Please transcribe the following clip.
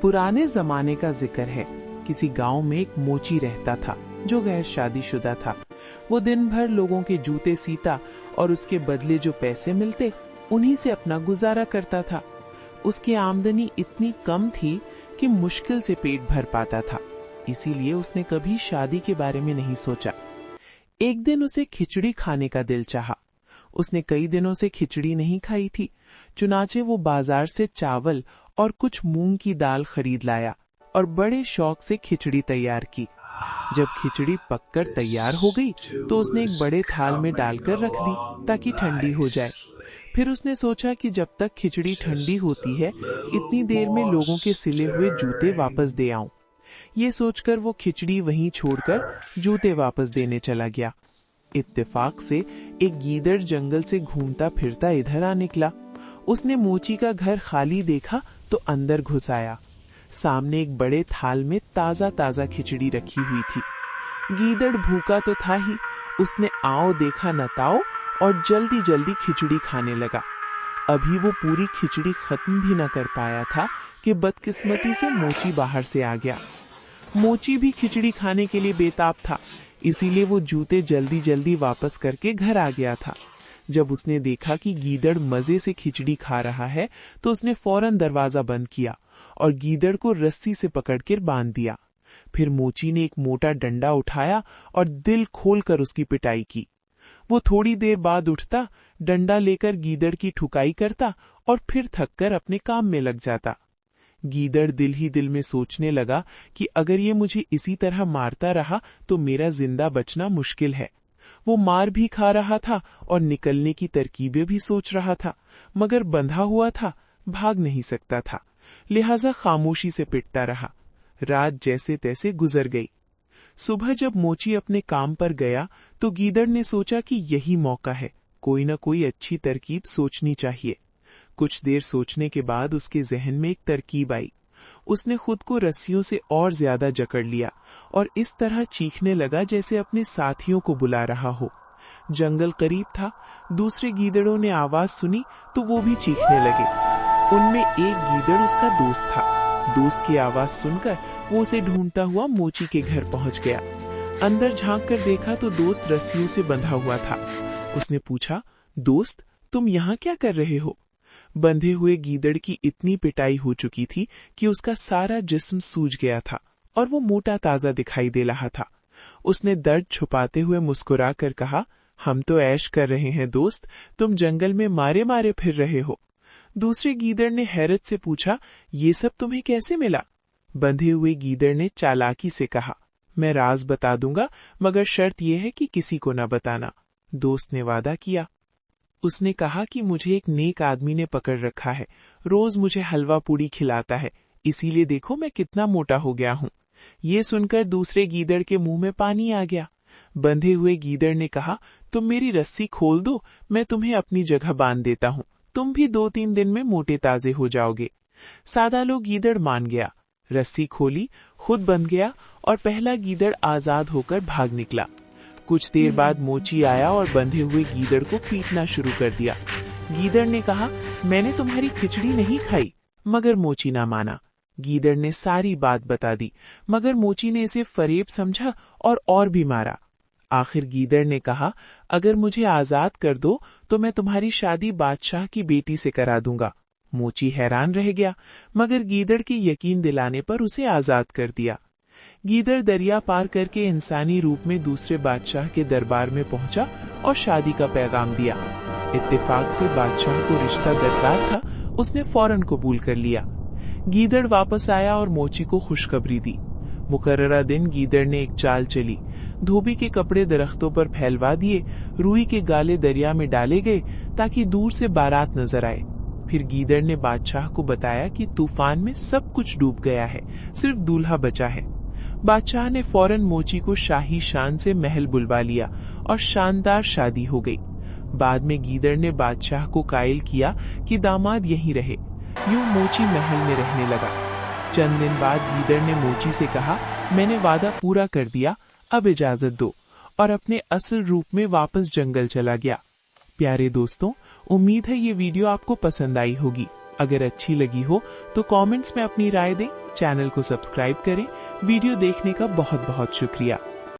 पुराने जमाने का जिक्र है। किसी गांव में एक मोची रहता था जो गैर शादीशुदा था। वो दिन भर लोगों के जूते सीता और उसके बदले जो पैसे मिलते उन्हीं से अपना गुजारा करता था। उसकी आमदनी इतनी कम थी कि मुश्किल से पेट भर पाता था, इसीलिए उसने कभी शादी के बारे में नहीं सोचा। एक दिन उसे खिचड़ी खाने का दिल चाहा। उसने कई दिनों से खिचड़ी नहीं खाई थी, चुनाचे वो बाजार से चावल और कुछ मूंग की दाल खरीद लाया और बड़े शौक से खिचड़ी तैयार की। जब खिचड़ी पककर तैयार हो गई तो उसने एक बड़े थाल में डालकर रख दी ताकि ठंडी हो जाए। फिर उसने सोचा कि जब तक खिचड़ी ठंडी होती है इतनी देर में लोगों के सिले हुए जूते वापस दे आऊं। ये सोचकर वो खिचड़ी वहीं छोड़कर जूते वापस देने चला गया। इत्तेफाक से एक गीदड़ जंगल से घूमता फिरता इधर आ निकला। उसने मोची का घर खाली देखा तो अंदर घुस आया। सामने एक बड़े थाल में ताजा ताजा खिचड़ी रखी हुई थी। गीदड़ भूखा तो था ही, उसने आओ देखा न ताओ और जल्दी जल्दी खिचड़ी खाने लगा। अभी वो पूरी खिचड़ी खत्म भी न कर पाया था कि बदकिस्मती से मोची बाहर से आ गया। मोची भी खिचड़ी खाने के लिए बेताब था, इसीलिए वो जूते जल्दी जल्दी वापस करके घर आ गया था। जब उसने देखा कि गीदड़ मजे से खिचड़ी खा रहा है तो उसने फौरन दरवाजा बंद किया और गीदड़ को रस्सी से पकड़कर बांध दिया। फिर मोची ने एक मोटा डंडा उठाया और दिल खोलकर उसकी पिटाई की। वो थोड़ी देर बाद उठता, डंडा लेकर गीदड़ की ठुकाई करता और फिर थककर अपने काम में लग जाता। गीदड़ दिल ही दिल में सोचने लगा कि अगर ये मुझे इसी तरह मारता रहा तो मेरा जिंदा बचना मुश्किल है। वो मार भी खा रहा था और निकलने की तरकीबें भी सोच रहा था, मगर बंधा हुआ था, भाग नहीं सकता था, लिहाजा खामोशी से पिटता रहा। रात जैसे तैसे गुजर गई। सुबह जब मोची अपने काम पर गया तो गीदड़ ने सोचा कि यही मौका है, कोई न कोई अच्छी तरकीब सोचनी चाहिए। कुछ देर सोचने के बाद उसके जहन में एक तरकीब आई। उसने खुद को रस्सियों से और ज्यादा जकड़ लिया और इस तरह चीखने लगा जैसे अपने साथियों को बुला रहा हो। जंगल करीब था, दूसरे गीदड़ों ने आवाज सुनी तो वो भी चीखने लगे। उनमें एक गीदड़ उसका दोस्त था। दोस्त की आवाज सुनकर वो उसे ढूंढता हुआ मोची के घर पहुंच गया। अंदर झांक कर देखा तो दोस्त रस्सियों से बंधा हुआ था। उसने पूछा, दोस्त तुम यहाँ क्या कर रहे हो? बंधे हुए गीदड़ की इतनी पिटाई हो चुकी थी कि उसका सारा जिस्म सूज गया था और वो मोटा ताजा दिखाई दे रहा था। उसने दर्द छुपाते हुए मुस्कुरा कर कहा, हम तो ऐश कर रहे हैं दोस्त, तुम जंगल में मारे मारे फिर रहे हो। दूसरे गीदड़ ने हैरत से पूछा, ये सब तुम्हें कैसे मिला? बंधे हुए गीदड़ ने चालाकी से कहा, मैं राज बता दूंगा, मगर शर्त यह है कि किसी को न बताना। दोस्त ने वादा किया। उसने कहा कि मुझे एक नेक आदमी ने पकड़ रखा है, रोज मुझे हलवा पूड़ी खिलाता है, इसीलिए देखो मैं कितना मोटा हो गया हूँ। ये सुनकर दूसरे गीदड़ के मुंह में पानी आ गया। बंधे हुए गीदड़ ने कहा, तुम मेरी रस्सी खोल दो, मैं तुम्हें अपनी जगह बांध देता हूँ, तुम भी 2-3 दिन में मोटे ताजे हो जाओगे। सादा लो गीदड़ मान गया, रस्सी खोली, खुद बंध गया और पहला गीदड़ आजाद होकर भाग निकला। कुछ देर बाद मोची आया और बंधे हुए गीदड़ को पीटना शुरू कर दिया। गीदड़ ने कहा, मैंने तुम्हारी खिचड़ी नहीं खाई, मगर मोची ना माना। गीदड़ ने सारी बात बता दी, मगर मोची ने इसे फरेब समझा और भी मारा। आखिर गीदड़ ने कहा, अगर मुझे आजाद कर दो तो मैं तुम्हारी शादी बादशाह की बेटी से करा दूंगा। मोची हैरान रह गया, मगर गीदड़ के यकीन दिलाने पर उसे आजाद कर दिया। गीदड़ दरिया पार करके इंसानी रूप में दूसरे बादशाह के दरबार में पहुंचा और शादी का पैगाम दिया। इत्तेफाक से बादशाह को रिश्ता दरकार था, उसने फौरन कबूल कर लिया। गीदड़ वापस आया और मोची को खुशखबरी दी। मुकर्ररा दिन गीदड़ ने एक चाल चली। धोबी के कपड़े दरख्तों पर फैलवा दिए, रुई के गाले दरिया में डाले गए ताकि दूर से बारात नजर आए। फिर गीदड़ ने बादशाह को बताया कि तूफान में सब कुछ डूब गया है, सिर्फ दूल्हा बचा है। बादशाह ने फौरन मोची को शाही शान से महल बुलवा लिया और शानदार शादी हो गई। बाद में गीदड़ ने बादशाह को कायल किया कि दामाद यहीं रहे। यूं मोची महल में रहने लगा। चंद दिन बाद गीदड़ ने मोची से कहा, मैंने वादा पूरा कर दिया, अब इजाजत दो, और अपने असल रूप में वापस जंगल चला गया। प्यारे दोस्तों, उम्मीद है ये वीडियो आपको पसंद आई होगी। अगर अच्छी लगी हो तो कमेंट्स में अपनी राय दें, चैनल को सब्सक्राइब करें। वीडियो देखने का बहुत बहुत शुक्रिया।